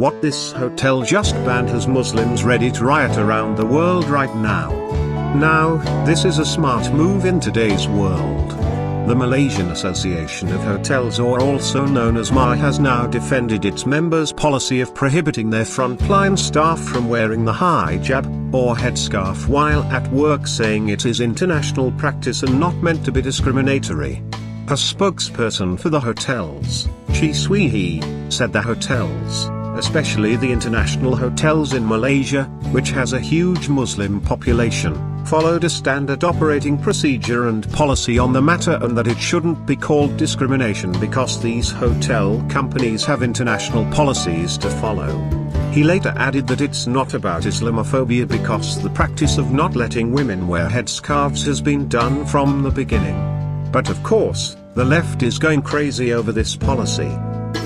What this hotel just banned has Muslims ready to riot around the world right now. Now, this is a smart move in today's world. The Malaysian Association of Hotels, or also known as MAH, has now defended its members' policy of prohibiting their frontline staff from wearing the hijab, or headscarf, while at work, saying it is international practice and not meant to be discriminatory. A spokesperson for the hotels, Chi Swee Hee, said the hotels, especially the international hotels in Malaysia, which has a huge Muslim population, followed a standard operating procedure and policy on the matter, and that it shouldn't be called discrimination because these hotel companies have international policies to follow. He later added that it's not about Islamophobia because the practice of not letting women wear headscarves has been done from the beginning. But of course, the left is going crazy over this policy.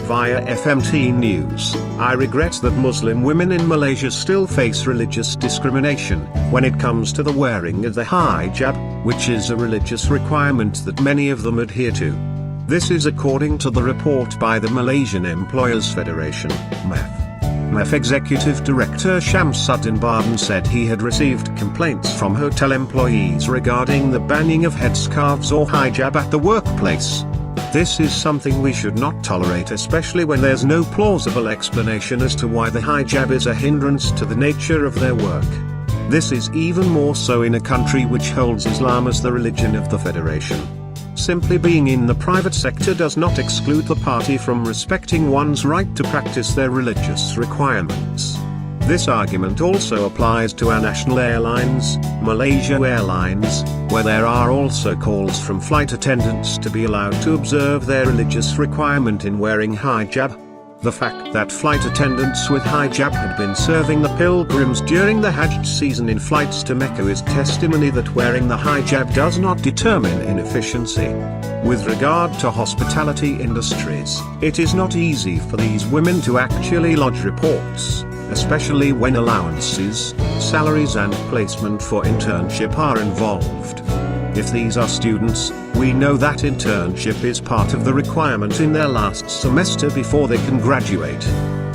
Via FMT News, I regret that Muslim women in Malaysia still face religious discrimination when it comes to the wearing of the hijab, which is a religious requirement that many of them adhere to. This is according to the report by the Malaysian Employers Federation, MEF. MEF Executive Director Shamsuddin Barden said he had received complaints from hotel employees regarding the banning of headscarves or hijab at the workplace. This is something we should not tolerate, especially when there's no plausible explanation as to why the hijab is a hindrance to the nature of their work. This is even more so in a country which holds Islam as the religion of the Federation. Simply being in the private sector does not exclude the party from respecting one's right to practice their religious requirements. This argument also applies to our national airlines, Malaysia Airlines, where there are also calls from flight attendants to be allowed to observe their religious requirement in wearing hijab. The fact that flight attendants with hijab had been serving the pilgrims during the Hajj season in flights to Mecca is testimony that wearing the hijab does not determine inefficiency. With regard to hospitality industries, it is not easy for these women to actually lodge reports, especially when allowances, salaries and placement for internship are involved. If these are students, we know that internship is part of the requirement in their last semester before they can graduate.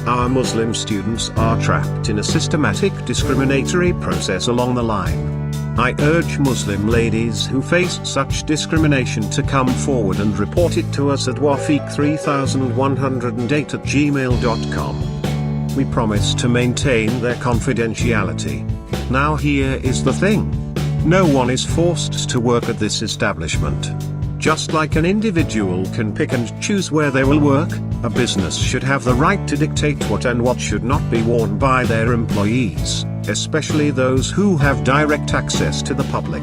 Our Muslim students are trapped in a systematic discriminatory process along the line. I urge Muslim ladies who face such discrimination to come forward and report it to us at wafiq3108@gmail.com. We promise to maintain their confidentiality. Now here is the thing. No one is forced to work at this establishment. Just like an individual can pick and choose where they will work, a business should have the right to dictate what and what should not be worn by their employees, especially those who have direct access to the public.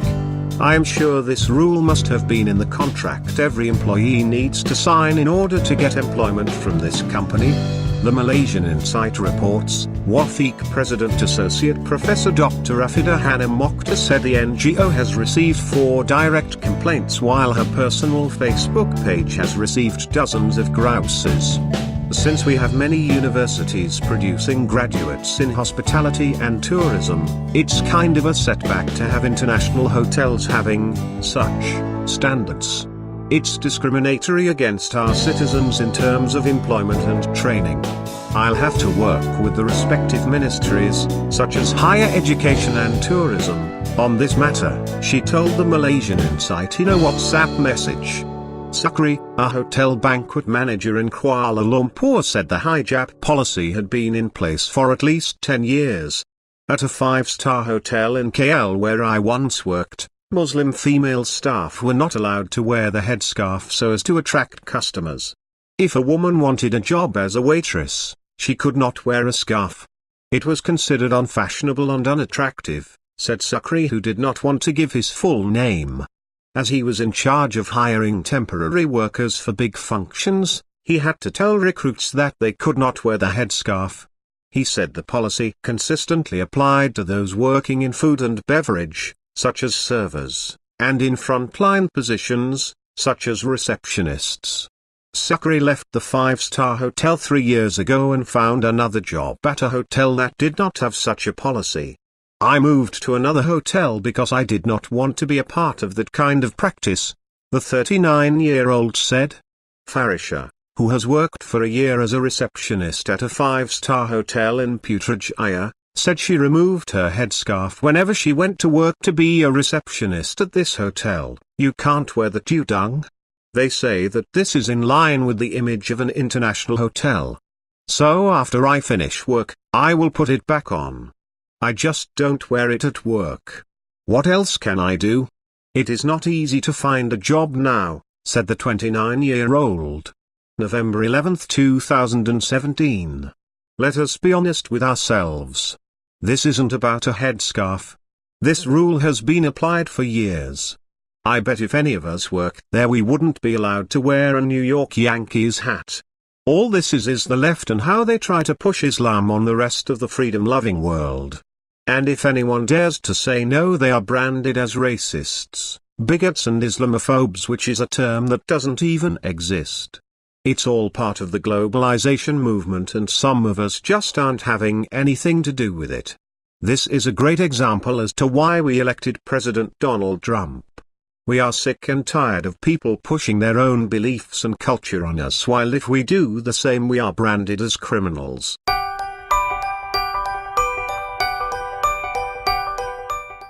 I am sure this rule must have been in the contract every employee needs to sign in order to get employment from this company. The Malaysian Insight reports, WAFIQ President Associate Professor Dr. Afida Hana Mokhtar said the NGO has received 4 direct complaints while her personal Facebook page has received dozens of grouses. Since we have many universities producing graduates in hospitality and tourism, it's kind of a setback to have international hotels having such standards. It's discriminatory against our citizens in terms of employment and training. I'll have to work with the respective ministries, such as higher education and tourism, on this matter, she told the Malaysian Insight in a WhatsApp message. Subcribe, a hotel banquet manager in Kuala Lumpur, said the hijab policy had been in place for at least 10 years. At a 5-star hotel in KL where I once worked, Muslim female staff were not allowed to wear the headscarf so as to attract customers. If a woman wanted a job as a waitress, she could not wear a scarf. It was considered unfashionable and unattractive, said Subcribe, who did not want to give his full name. As he was in charge of hiring temporary workers for big functions, he had to tell recruits that they could not wear the headscarf. He said the policy consistently applied to those working in food and beverage, such as servers, and in frontline positions, such as receptionists. Subcribe left the 5-star hotel 3 years ago and found another job at a hotel that did not have such a policy. I moved to another hotel because I did not want to be a part of that kind of practice, the 39-year-old said. Farisha, who has worked for a year as a receptionist at a 5-star hotel in Putrajaya, said she removed her headscarf whenever she went to work to be a receptionist at this hotel. You can't wear that, you Đăng. They say that this is in line with the image of an international hotel. So after I finish work, I will put it back on. I just don't wear it at work. What else can I do? It is not easy to find a job now, said the 29-year-old. November 11, 2017. Let us be honest with ourselves. This isn't about a headscarf. This rule has been applied for years. I bet if any of us work there we wouldn't be allowed to wear a New York Yankees hat. All this is the left and how they try to push Islam on the rest of the freedom-loving world. And if anyone dares to say no, they are branded as racists, bigots and Islamophobes, which is a term that doesn't even exist. It's all part of the globalization movement, and some of us just aren't having anything to do with it. This is a great example as to why we elected President Donald Trump. We are sick and tired of people pushing their own beliefs and culture on us, while if we do the same we are branded as criminals.